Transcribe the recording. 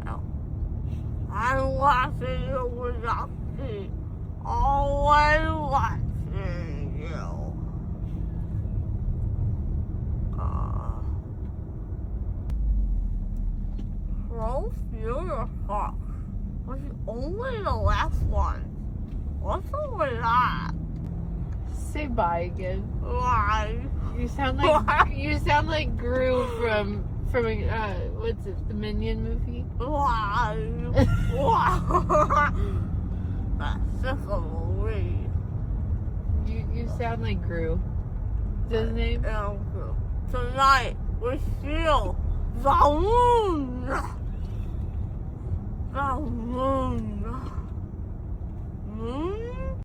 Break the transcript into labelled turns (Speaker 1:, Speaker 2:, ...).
Speaker 1: well. I'm watching you without me. Always watching you. So beautiful. Was only the last one. What's up with that?
Speaker 2: Say bye again.
Speaker 1: Why?
Speaker 2: You sound like Gru from what's it, the Minion movie?
Speaker 1: Why? Why? That's just a movie.
Speaker 2: You sound like Gru. What's his name?
Speaker 1: Tonight we feel the moon. The moon. Moon?